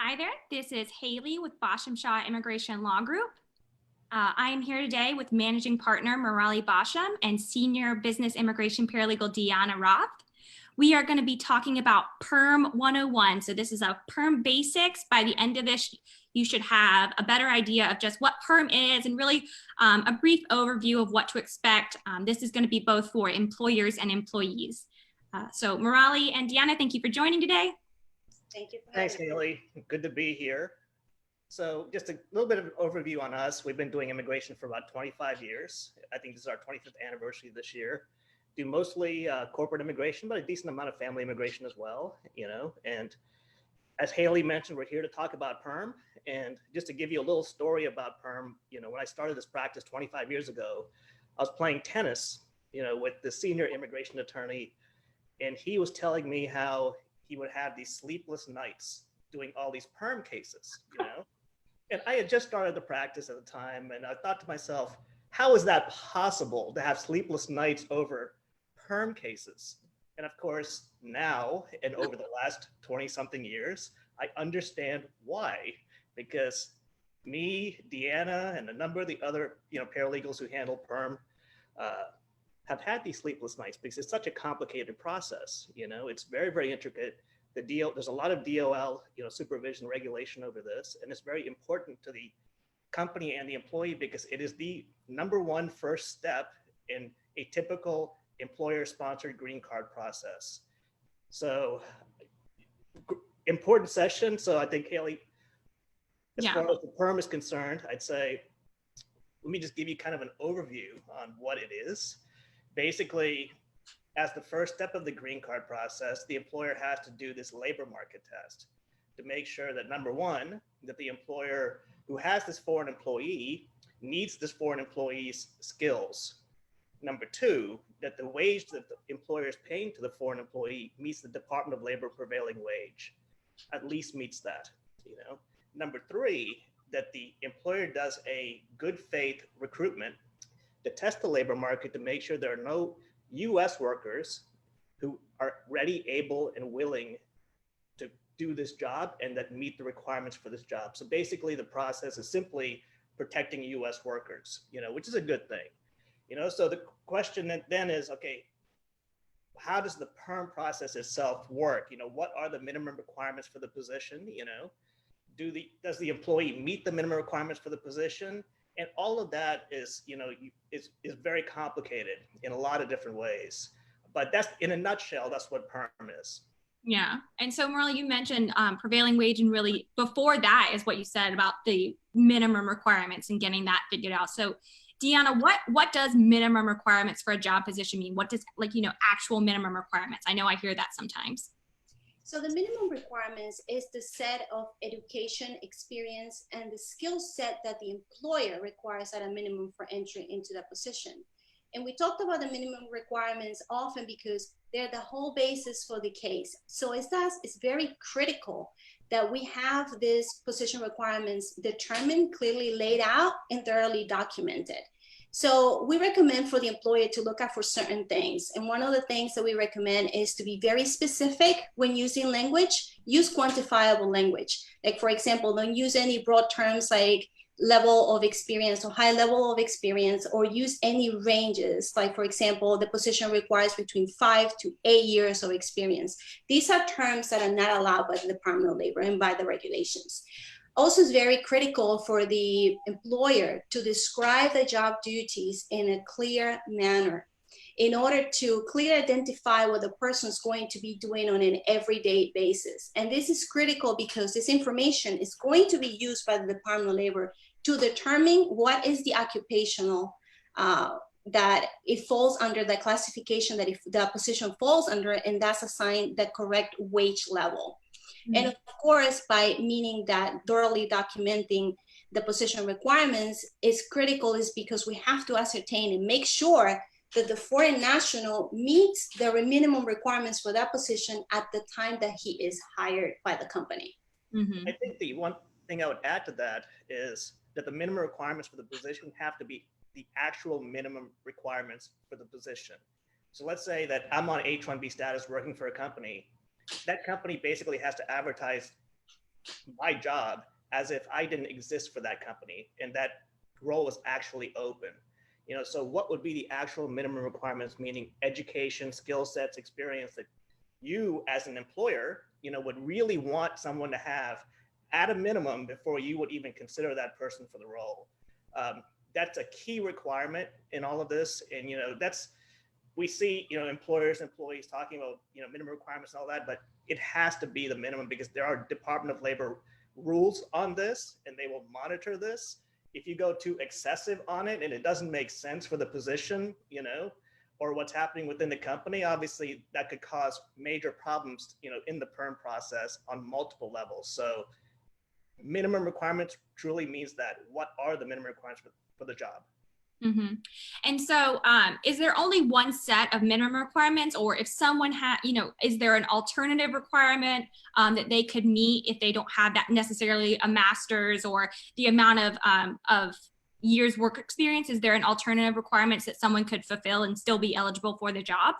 Hi there, this is Haley with Basham Shaw Immigration Law Group. I am here today with Managing Partner Murali Basham and Senior Business Immigration Paralegal Deanna Roth. We are going to be talking about Perm 101. So this is a Perm basics. By the end of this, you should have a better idea of just what Perm is and really a brief overview of what to expect. This is going to be both for employers and employees. So Murali and Deanna, thank you for joining today. Thank you. Thanks, Haley. Good to be here. So just a little bit of an overview on us. We've been doing immigration for about 25 years. I think this is our 25th anniversary this year. Do mostly corporate immigration, but a decent amount of family immigration as well, And as Haley mentioned, we're here to talk about Perm. And just to give you a little story about Perm, when I started this practice 25 years ago, I was playing tennis, with the senior immigration attorney. And he was telling me how he would have these sleepless nights doing all these Perm cases, And I had just started the practice at the time, and I thought to myself, how is that possible to have sleepless nights over Perm cases? And of course, now and over the last 20-something years, I understand why. Because me, Deanna, and a number of the other paralegals who handle Perm have had these sleepless nights because it's such a complicated process. It's very, very intricate. There's a lot of DOL, supervision regulation over this, and it's very important to the company and the employee because it is the number one first step in a typical employer-sponsored green card process. So, important session. So I think, Haley, as far as the Perm is concerned, I'd say, let me just give you kind of an overview on what it is. Basically, as the first step of the green card process, the employer has to do this labor market test to make sure that, number one, that the employer who has this foreign employee needs this foreign employee's skills. Number two, that the wage that the employer is paying to the foreign employee meets the Department of Labor prevailing wage, at least meets that. Number three, that the employer does a good faith recruitment to test the labor market to make sure there are no US workers who are ready, able, and willing to do this job and that meet the requirements for this job. So basically the process is simply protecting US workers, which is a good thing. So the question then is, okay, how does the Perm process itself work? What are the minimum requirements for the position? Does the employee meet the minimum requirements for the position? And all of that is very complicated in a lot of different ways. But that's, in a nutshell, that's what Perm is. Yeah. And so, Murali, you mentioned prevailing wage, and really before that is what you said about the minimum requirements and getting that figured out. So, Deanna, what does minimum requirements for a job position mean? What does, actual minimum requirements? I know I hear that sometimes. So the minimum requirements is the set of education, experience, and the skill set that the employer requires at a minimum for entry into the position. And we talked about the minimum requirements often because they're the whole basis for the case. So it's very critical that we have these position requirements determined, clearly laid out, and thoroughly documented. So we recommend for the employer to look out for certain things. And one of the things that we recommend is to be very specific when using language. Use quantifiable language. Like, for example, don't use any broad terms like level of experience or high level of experience, or use any ranges. Like, for example, the position requires between 5 to 8 years of experience. These are terms that are not allowed by the Department of Labor and by the regulations. Also, it's very critical for the employer to describe the job duties in a clear manner in order to clearly identify what the person is going to be doing on an everyday basis. And this is critical because this information is going to be used by the Department of Labor to determine what is the occupational that it falls under, the classification that if the position falls under, and that's assigned the correct wage level. And of course, by meaning that thoroughly documenting the position requirements is critical, is because we have to ascertain and make sure that the foreign national meets the minimum requirements for that position at the time that he is hired by the company. I think the one thing I would add to that is that the minimum requirements for the position have to be the actual minimum requirements for the position. So let's say that I'm on H-1B status working for a company. That company basically has to advertise my job as if I didn't exist for that company and that role was actually open. So what would be the actual minimum requirements, meaning education, skill sets, experience that you as an employer, would really want someone to have at a minimum before you would even consider that person for the role. That's a key requirement in all of this. And, we see, employers, employees talking about, minimum requirements and all that, but it has to be the minimum because there are Department of Labor rules on this and they will monitor this. If you go too excessive on it and it doesn't make sense for the position, or what's happening within the company, obviously that could cause major problems, in the perm process on multiple levels. So minimum requirements truly means that. What are the minimum requirements for the job? Mm-hmm. And so is there only one set of minimum requirements, or if someone is there an alternative requirement that they could meet if they don't have that necessarily a master's or the amount of years work experience? Is there an alternative requirements that someone could fulfill and still be eligible for the job?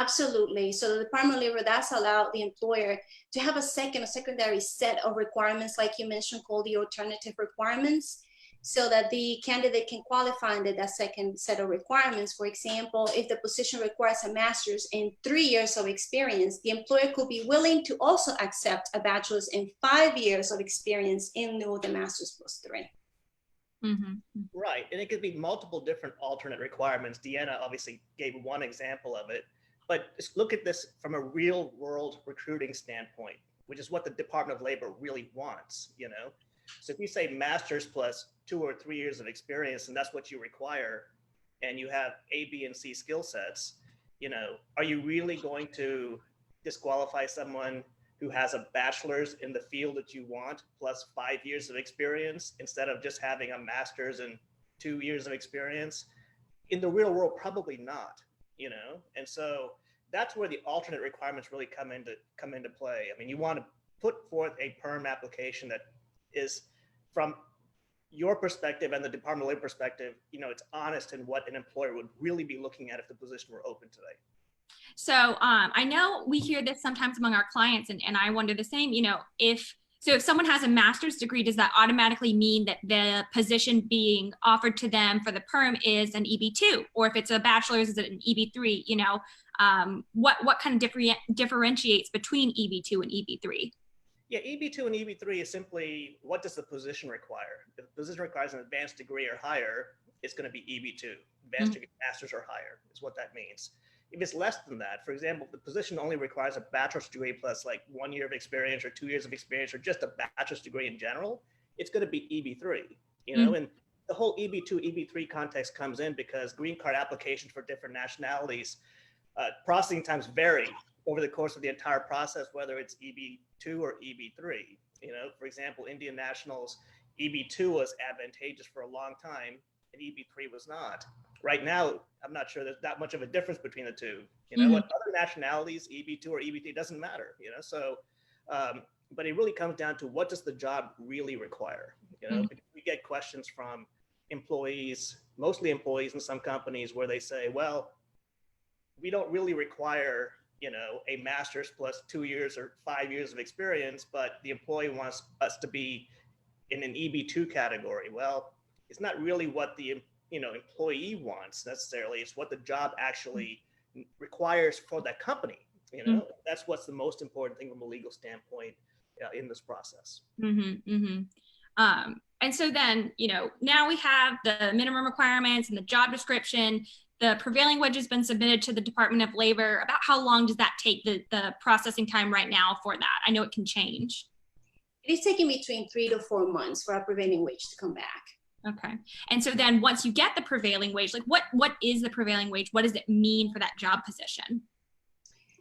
Absolutely. So the Department of Labor does allow the employer to have a secondary set of requirements, like you mentioned, called the alternative requirements, so that the candidate can qualify under that second set of requirements. For example, if the position requires a master's and 3 years of experience, the employer could be willing to also accept a bachelor's and 5 years of experience in lieu of the master's plus 3. Mm-hmm. Right. And it could be multiple different alternate requirements. Deanna obviously gave one example of it, but just look at this from a real world recruiting standpoint, which is what the Department of Labor really wants, So if you say master's plus 2 or 3 years of experience, and that's what you require, and you have A, B, and C skill sets, are you really going to disqualify someone who has a bachelor's in the field that you want plus 5 years of experience instead of just having a master's and 2 years of experience? In the real world, probably not, And so that's where the alternate requirements really come into play. I mean, you want to put forth a perm application that is, from your perspective and the Department of Labor perspective, it's honest in what an employer would really be looking at if the position were open today. So I know we hear this sometimes among our clients, and I wonder the same, if someone has a master's degree, does that automatically mean that the position being offered to them for the perm is an EB2? Or if it's a bachelor's, is it an EB3? What kind of differentiates between EB2 and EB3? Yeah, EB2 and EB3 is simply, what does the position require? If the position requires an advanced degree or higher, it's going to be EB2. Advanced degree, master's or higher is what that means. If it's less than that, for example, if the position only requires a bachelor's degree plus like 1 year of experience or 2 years of experience or just a bachelor's degree in general, it's going to be EB3, and the whole EB2, EB3 context comes in because green card applications for different nationalities, processing times vary over the course of the entire process, whether it's EB2 or EB3. For example, Indian nationals, EB2 was advantageous for a long time and EB3 was not. Right now, I'm not sure there's that much of a difference between the two. What other nationalities, EB2 or EB3, doesn't matter, So, but it really comes down to, what does the job really require? Because we get questions from employees, mostly employees in some companies, where they say, well, we don't really require a master's plus 2 years or 5 years of experience, but the employee wants us to be in an EB2 category. Well, it's not really what the employee wants necessarily. It's what the job actually requires for that company. That's what's the most important thing from a legal standpoint in this process. And so then, now we have the minimum requirements and the job description. The prevailing wage has been submitted to the Department of Labor. About how long does that take, the processing time right now for that? I know it can change. It is taking between 3 to 4 months for our prevailing wage to come back. Okay. And so then once you get the prevailing wage, like what is the prevailing wage? What does it mean for that job position?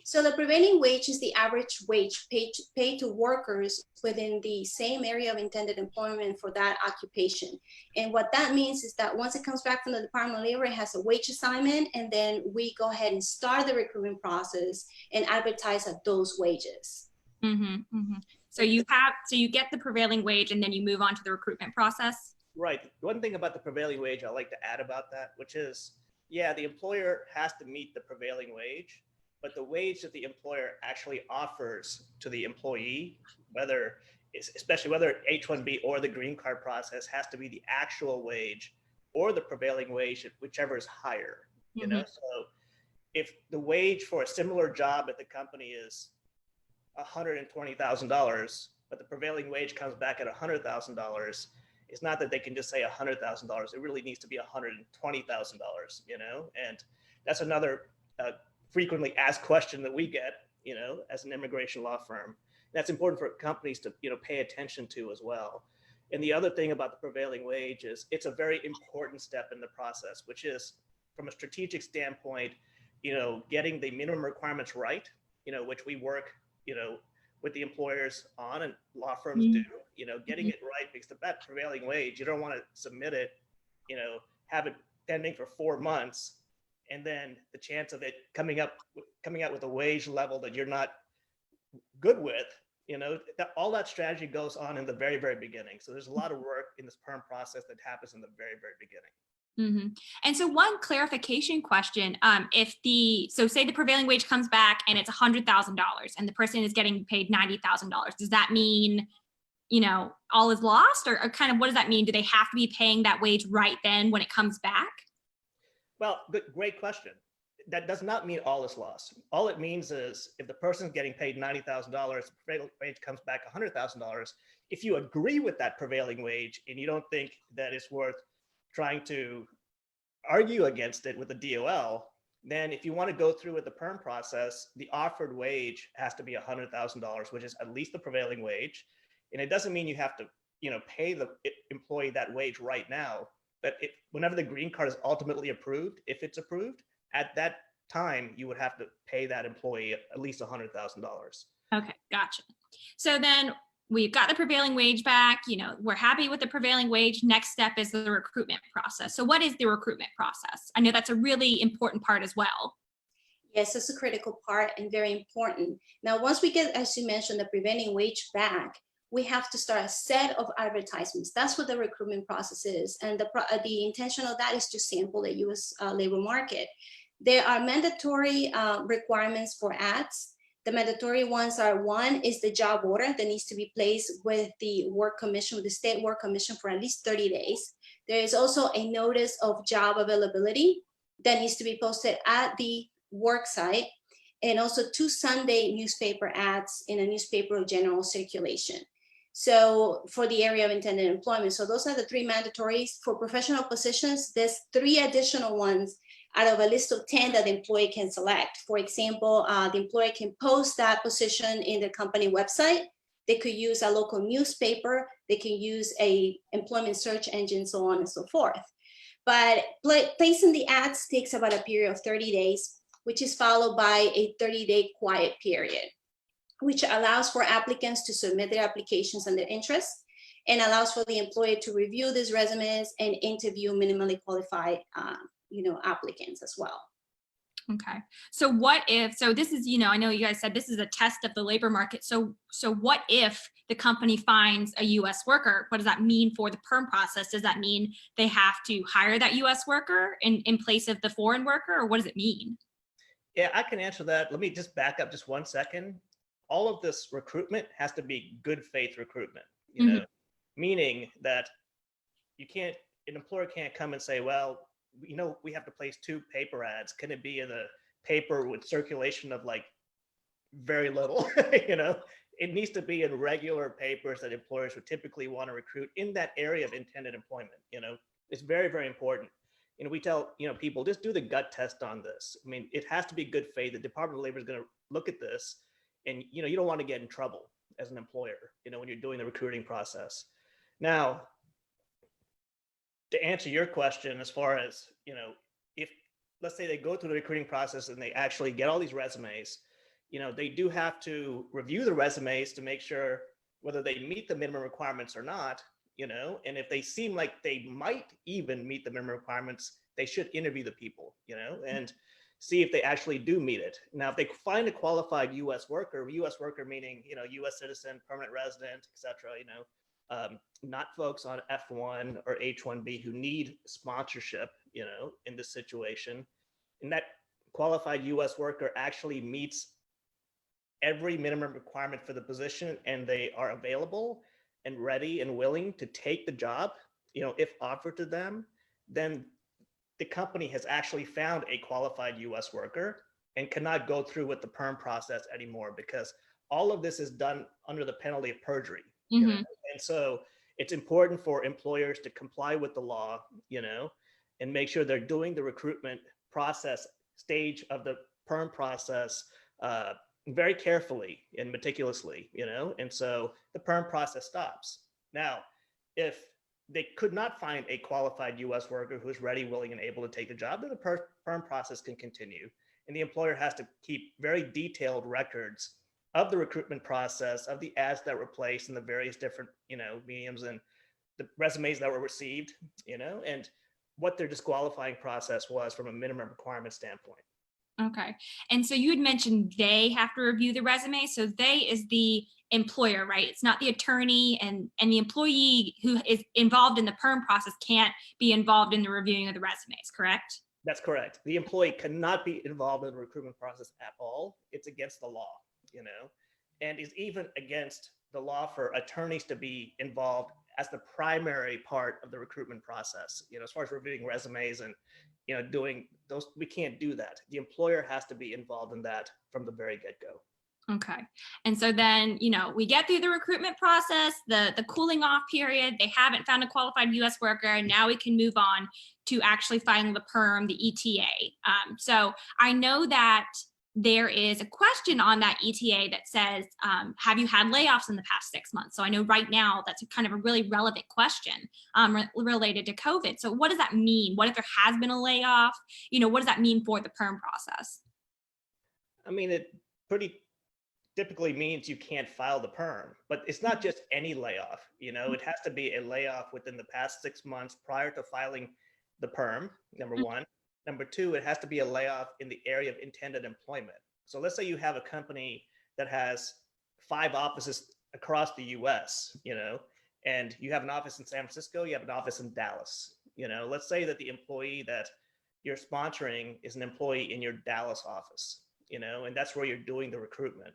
So the prevailing wage is the average wage paid to workers within the same area of intended employment for that occupation. And what that means is that once it comes back from the Department of Labor, it has a wage assignment, and then we go ahead and start the recruitment process and advertise at those wages. So you get the prevailing wage and then you move on to the recruitment process? Right. One thing about the prevailing wage I'd like to add about that, which is, yeah, the employer has to meet the prevailing wage, but the wage that the employer actually offers to the employee, whether especially whether H-1B or the green card process, has to be the actual wage or the prevailing wage, whichever is higher. You know, so if the wage for a similar job at the company is $120,000, but the prevailing wage comes back at $100,000, it's not that they can just say $100,000. It really needs to be $120,000. You know, and that's another frequently asked question that we get. You know, as an immigration law firm, that's important for companies to pay attention to as well. And the other thing about the prevailing wage is it's a very important step in the process, which is from a strategic standpoint, getting the minimum requirements right, which we work, with the employers on, and law firms do, getting it right, because that prevailing wage, you don't want to submit it, have it pending for 4 months, and then the chance of it coming out with a wage level that you're not good with, all that strategy goes on in the very, very beginning. So there's a lot of work in this perm process that happens in the very, very beginning. And so one clarification question, so say the prevailing wage comes back and it's $100,000 and the person is getting paid $90,000. Does that mean, all is lost, or kind of what does that mean? Do they have to be paying that wage right then when it comes back? Well, great question. That does not mean all is lost. All it means is if the person's getting paid $90,000, the prevailing wage comes back $100,000. If you agree with that prevailing wage and you don't think that it's worth trying to argue against it with the DOL, then if you want to go through with the perm process, the offered wage has to be $100,000, which is at least the prevailing wage. And it doesn't mean you have to, pay the employee that wage right now, but whenever the green card is ultimately approved, if it's approved, at that time, you would have to pay that employee at least $100,000. Okay, gotcha. So then we've got the prevailing wage back, we're happy with the prevailing wage. Next step is the recruitment process. So what is the recruitment process? I know that's a really important part as well. Yes, it's a critical part and very important. Now, once we get, as you mentioned, the prevailing wage back, we have to start a set of advertisements. That's what the recruitment process is. And the intention of that is to sample the US labor market. There are mandatory requirements for ads. The mandatory ones are: one is the job order that needs to be placed with the work commission, with the state work commission, for at least 30 days. There is also a notice of job availability that needs to be posted at the work site, and also 2 Sunday newspaper ads in a newspaper of general circulation. So for the area of intended employment. So those are the 3 mandatories. For professional positions, there's 3 additional ones out of a list of 10 that the employee can select. For example, the employee can post that position in the company website. They could use a local newspaper. They can use a employment search engine, so on and so forth. But placing the ads takes about a period of 30 days, which is followed by a 30-day quiet period, which allows for applicants to submit their applications and their interests, and allows for the employer to review these resumes and interview minimally qualified applicants as well. Okay. So this is, I know you guys said this is a test of the labor market. So what if the company finds a US worker? What does that mean for the perm process? Does that mean they have to hire that US worker in place of the foreign worker, or what does it mean? Yeah, I can answer that. Let me just back up just 1 second. All of this recruitment has to be good faith recruitment, meaning that an employer can't come and say, well, we have to place 2 paper ads. Can it be in a paper with circulation of like very little? It needs to be in regular papers that employers would typically want to recruit in that area of intended employment. It's very, very important. We tell, people, just do the gut test on this. I mean, it has to be good faith. The Department of Labor is going to look at this, and, you don't want to get in trouble as an employer, when you're doing the recruiting process. Now, to answer your question, as far as, if, let's say they go through the recruiting process and they actually get all these resumes, they do have to review the resumes to make sure whether they meet the minimum requirements or not, and if they seem like they might even meet the minimum requirements, they should interview the people, and see if they actually do meet it. Now, if they find a qualified US worker meaning, US citizen, permanent resident, et cetera, not folks on F1 or H-1B who need sponsorship, in this situation, and that qualified US worker actually meets every minimum requirement for the position and they are available and ready and willing to take the job, if offered to them, then the company has actually found a qualified US worker and cannot go through with the perm process anymore, because all of this is done under the penalty of perjury. Mm-hmm. And so it's important for employers to comply with the law, and make sure they're doing the recruitment process stage of the perm process very carefully and meticulously, and so the perm process stops. Now, if they could not find a qualified US worker who's ready, willing, and able to take the job, then the perm process can continue. And the employer has to keep very detailed records of the recruitment process, of the ads that were placed in the various different, mediums, and the resumes that were received, and what their disqualifying process was from a minimum requirement standpoint. Okay. And so you had mentioned they have to review the resume. So they is the employer, right? It's not the attorney, and the employee who is involved in the perm process can't be involved in the reviewing of the resumes, correct? That's correct. The employee cannot be involved in the recruitment process at all. It's against the law, and is even against the law for attorneys to be involved as the primary part of the recruitment process, as far as reviewing resumes and, doing those. We can't do that. The employer has to be involved in that from the very get-go. Okay. And so then, we get through the recruitment process, the cooling off period, they haven't found a qualified US worker, and now we can move on to actually filing the perm, the ETA. So I know that there is a question on that ETA that says, have you had layoffs in the past 6 months? So I know right now that's a kind of a really relevant question related to COVID. So what does that mean? What if there has been a layoff? What does that mean for the perm process? I mean, it pretty typically means you can't file the perm, but it's not just any layoff. It has to be a layoff within the past 6 months prior to filing the perm, number one. Number two, it has to be a layoff in the area of intended employment. So let's say you have a company that has 5 offices across the US, and you have an office in San Francisco, you have an office in Dallas. Let's say that the employee that you're sponsoring is an employee in your Dallas office, and that's where you're doing the recruitment.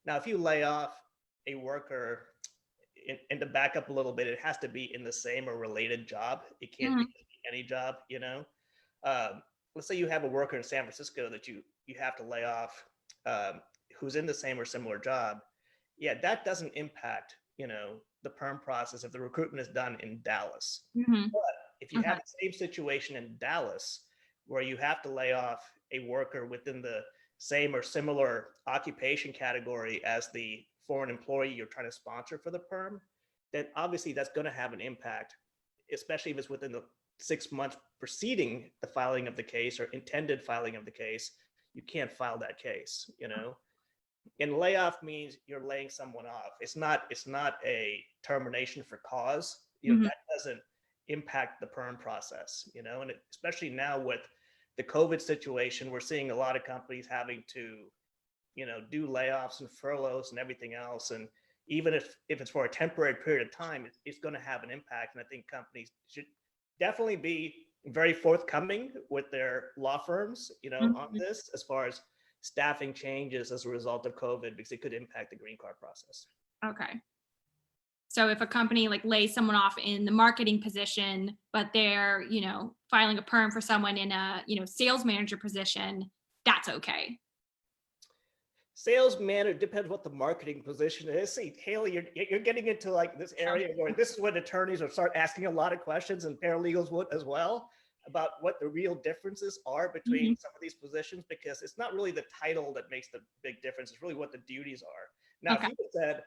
Now, if you lay off a worker, and to back up a little bit, it has to be in the same or related job. It can't be any job, Let's say you have a worker in San Francisco that you have to lay off, who's in the same or similar job. Yeah, that doesn't impact, the perm process if the recruitment is done in Dallas. Mm-hmm. But if you have the same situation in Dallas, where you have to lay off a worker within the same or similar occupation category as the foreign employee you're trying to sponsor for the perm, then obviously that's going to have an impact, especially if it's within the 6 months preceding the filing of the case or intended filing of the case. You can't file that case, And layoff means you're laying someone off. It's not a termination for cause. That doesn't impact the perm process, and especially now with the COVID situation, we're seeing a lot of companies having to, do layoffs and furloughs and everything else. And even if it's for a temporary period of time, it's going to have an impact. And I think companies should definitely be very forthcoming with their law firms, on this, as far as staffing changes as a result of COVID, because it could impact the green card process. Okay. So if a company lays someone off in the marketing position, but they're, filing a perm for someone in a, sales manager position, that's okay. Sales manager depends what the marketing position is. See, Haley, you're getting into this area where this is when attorneys will start asking a lot of questions, and paralegals would as well, about what the real differences are between some of these positions, because it's not really the title that makes the big difference. It's really what the duties are. Now, if you said,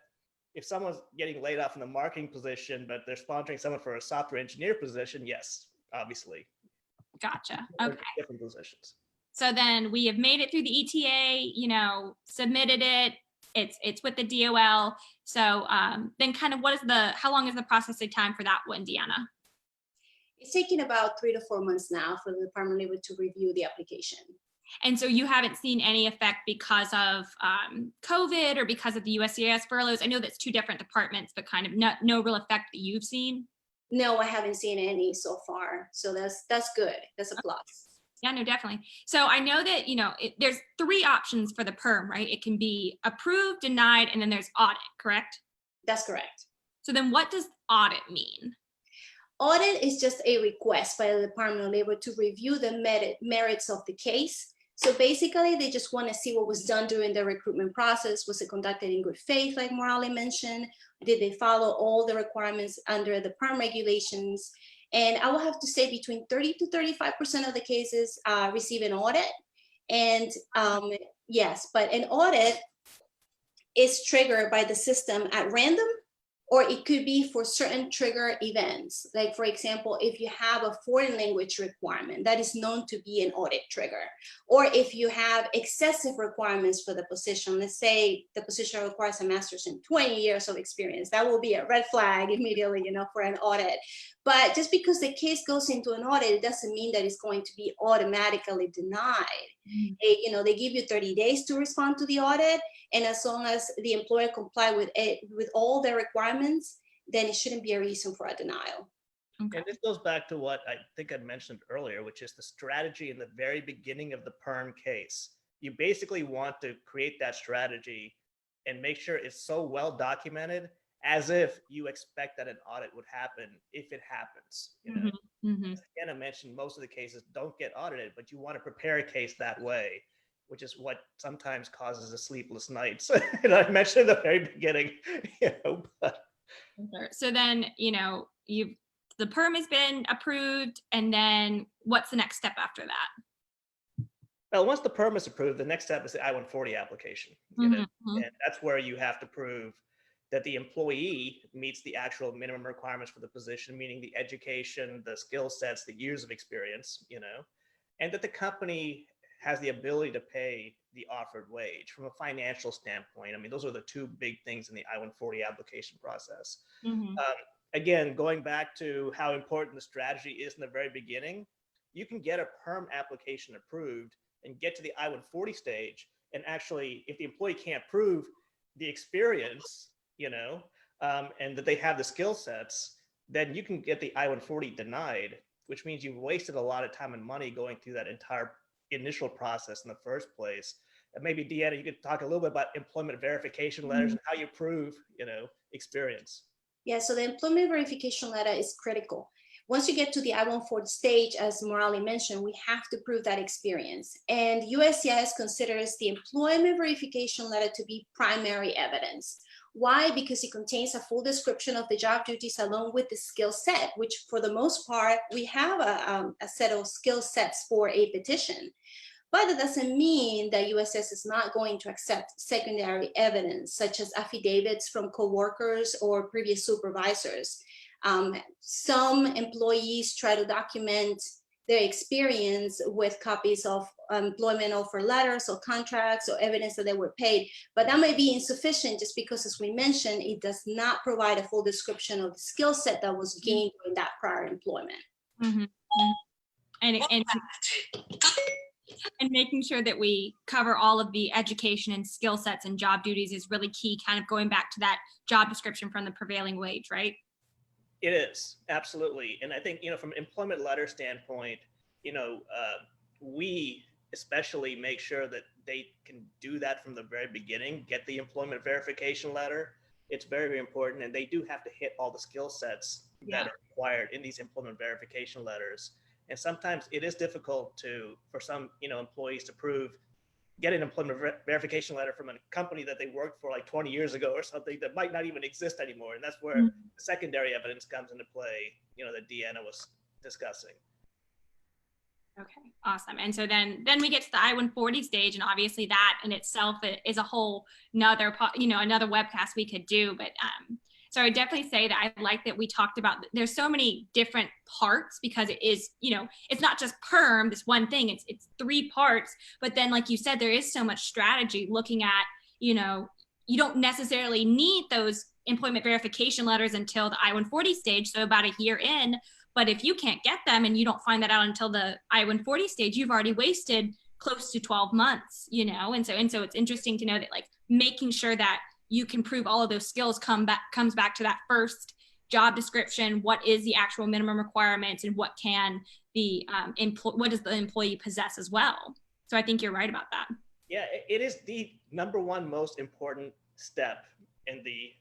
if someone's getting laid off in the marketing position, but they're sponsoring someone for a software engineer position, yes, obviously. Gotcha. Okay. Different positions. So then we have made it through the ETA, submitted it. It's with the DOL. So then kind of how long is the processing time for that one, Deanna? It's taking about 3 to 4 months now for the Department of Labor to review the application. And so you haven't seen any effect because of COVID or because of the USCIS furloughs? I know that's 2 different departments, but kind of no real effect that you've seen? No, I haven't seen any so far. So that's good. That's a plus. Yeah, no, definitely. So I know that, there's three options for the perm, right? It can be approved, denied, and then there's audit, correct? That's correct. So then what does audit mean? Audit is just a request by the Department of Labor to review the merits of the case. So basically, they just want to see what was done during the recruitment process. Was it conducted in good faith, like Morale mentioned? Did they follow all the requirements under the Perm regulations? And I will have to say between 30 to 35% of the cases receive an audit. And yes, but an audit is triggered by the system at random, or it could be for certain trigger events. Like, for example, if you have a foreign language requirement, that is known to be an audit trigger. Or if you have excessive requirements for the position, let's say the position requires a master's in 20 years of experience, that will be a red flag immediately, for an audit. But just because the case goes into an audit, it doesn't mean that it's going to be automatically denied. They give you 30 days to respond to the audit. And as long as the employer comply with all their requirements, then it shouldn't be a reason for a denial. Okay. And this goes back to what I think I mentioned earlier, which is the strategy in the very beginning of the perm case. You basically want to create that strategy and make sure it's so well documented as if you expect that an audit would happen if it happens. Again, I mentioned most of the cases don't get audited, but you want to prepare a case that way, which is what sometimes causes the sleepless nights. And I mentioned in the very beginning, but. So then, the perm has been approved, and then what's the next step after that? Well, once the perm is approved, the next step is the I-140 application. And that's where you have to prove that the employee meets the actual minimum requirements for the position, meaning the education, the skill sets, the years of experience, and that the company has the ability to pay the offered wage from a financial standpoint. I mean, those are the two big things in the I-140 application process. Again, going back to how important the strategy is in the very beginning, you can get a perm application approved and get to the I-140 stage. And actually, if the employee can't prove the experience, and that they have the skill sets, then you can get the I-140 denied, which means you've wasted a lot of time and money going through that entire initial process in the first place. And maybe Deanna, you could talk a little bit about employment verification letters and how you prove, experience. Yeah, so the employment verification letter is critical. Once you get to the I-140 stage, as Morale mentioned, we have to prove that experience. And USCIS considers the employment verification letter to be primary evidence. Why? Because it contains a full description of the job duties along with the skill set, which for the most part, we have a set of skill sets for a petition. But that doesn't mean that USCIS is not going to accept secondary evidence, such as affidavits from coworkers or previous supervisors. Some employees try to document their experience with copies of employment offer letters or contracts or evidence that they were paid, but that may be insufficient just because, as we mentioned, it does not provide a full description of the skill set that was gained during that prior employment. And making sure that we cover all of the education and skill sets and job duties is really key, kind of going back to that job description from the prevailing wage, right? It is, absolutely. And I think, from an employment letter standpoint, we especially make sure that they can do that from the very beginning, get the employment verification letter. It's very, very important. And they do have to hit all the skill sets that are required in these employment verification letters. And sometimes it is difficult for some, employees to get an employment verification letter from a company that they worked for like 20 years ago or something that might not even exist anymore. And that's where the secondary evidence comes into play, that Deanna was discussing. Okay, awesome. And so then we get to the I-140 stage, and obviously that in itself is a whole another webcast we could do. But so I definitely say that I like that we talked about, there's so many different parts because it is, it's not just perm, this one thing, it's three parts. But then, like you said, there is so much strategy looking at, you don't necessarily need those employment verification letters until the I-140 stage, so about a year in. But if you can't get them and you don't find that out until the I-140 stage, you've already wasted close to 12 months, and so it's interesting to know that, like, making sure that you can prove all of those skills comes back to that first job description, what is the actual minimum requirements, and what can the what does the employee possess as well. So I think you're right about that. Yeah, it is the number one most important step in the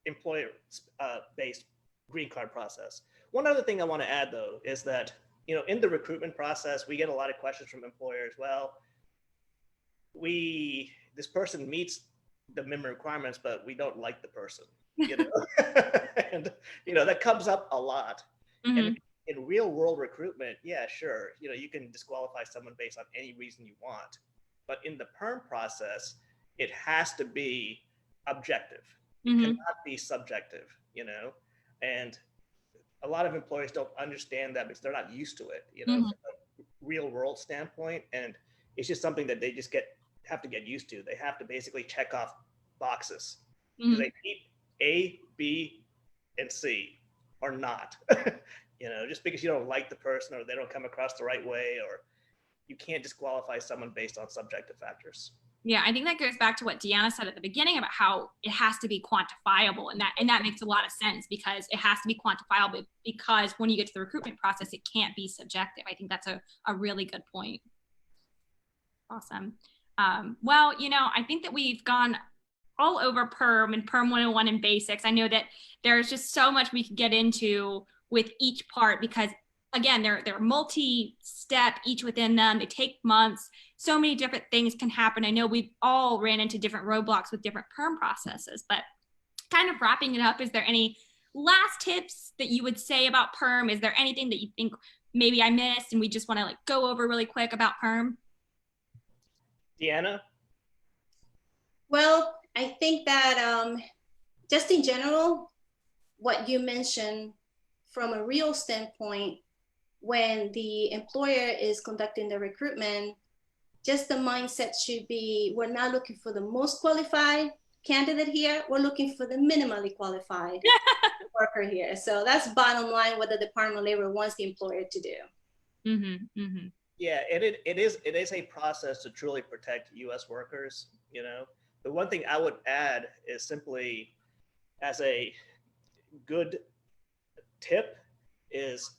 employer-based green card process. One other thing I want to add, though, is that, you know, in the recruitment process, we get a lot of questions from employers. Well, this person meets the minimum requirements, but we don't like the person, you know, and, you know, that comes up a lot. Mm-hmm. And in real world recruitment, yeah, sure, you know, you can disqualify someone based on any reason you want. But in the perm process, it has to be objective. It Mm-hmm. cannot be subjective, you know, and a lot of employers don't understand that because they're not used to it, you know, Mm-hmm. from a real world standpoint. And it's just something that they just have to get used to. They have to basically check off boxes. Mm-hmm. Do they meet A, B, and C or not? You know, just because you don't like the person or they don't come across the right way, or you can't disqualify someone based on subjective factors. Yeah, I think that goes back to what Deanna said at the beginning about how it has to be quantifiable, and that makes a lot of sense because it has to be quantifiable. Because when you get to the recruitment process, it can't be subjective. I think that's a really good point. Awesome. Well, you know, I think that we've gone all over Perm and Perm 101 and basics. I know that there's just so much we could get into with each part because, again, they're multi-step each within them. They take months. So many different things can happen. I know we've all ran into different roadblocks with different perm processes, but kind of wrapping it up, is there any last tips that you would say about perm? Is there anything that you think maybe I missed and we just want to like go over really quick about perm? Deanna? Well, I think that just in general, what you mentioned from a real standpoint, when the employer is conducting the recruitment, just the mindset should be, we're not looking for the most qualified candidate here, we're looking for the minimally qualified worker here. So that's bottom line what the Department of Labor wants the employer to do. Mm-hmm, mm-hmm. Yeah, and it is a process to truly protect U.S. workers. You know, the one thing I would add is simply, as a good tip, is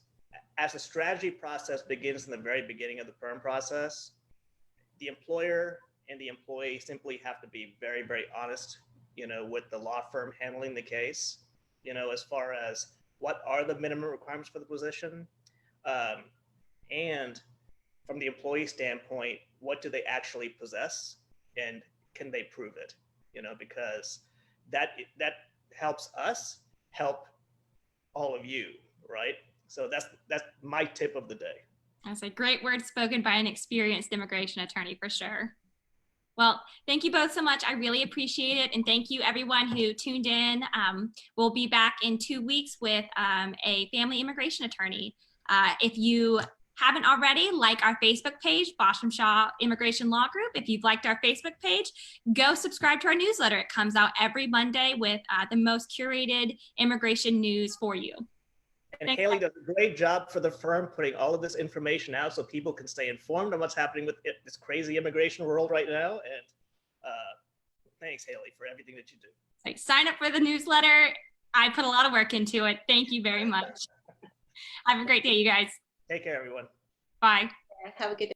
as the strategy process begins in the very beginning of the perm process, the employer and the employee simply have to be very, very honest, you know, with the law firm handling the case, you know, as far as what are the minimum requirements for the position, and from the employee standpoint, what do they actually possess and can they prove it? You know, because that helps us help all of you, right? So that's my tip of the day. That's a great word spoken by an experienced immigration attorney for sure. Well, thank you both so much. I really appreciate it. And thank you everyone who tuned in. We'll be back in 2 weeks with a family immigration attorney. If you haven't already, like our Facebook page, Basham Shaw Immigration Law Group. If you've liked our Facebook page, go subscribe to our newsletter. It comes out every Monday with the most curated immigration news for you. And Haley does a great job for the firm putting all of this information out so people can stay informed on what's happening with this crazy immigration world right now. And thanks, Haley, for everything that you do. So sign up for the newsletter. I put a lot of work into it. Thank you very much. Have a great day, you guys. Take care, everyone. Bye. Have a good day.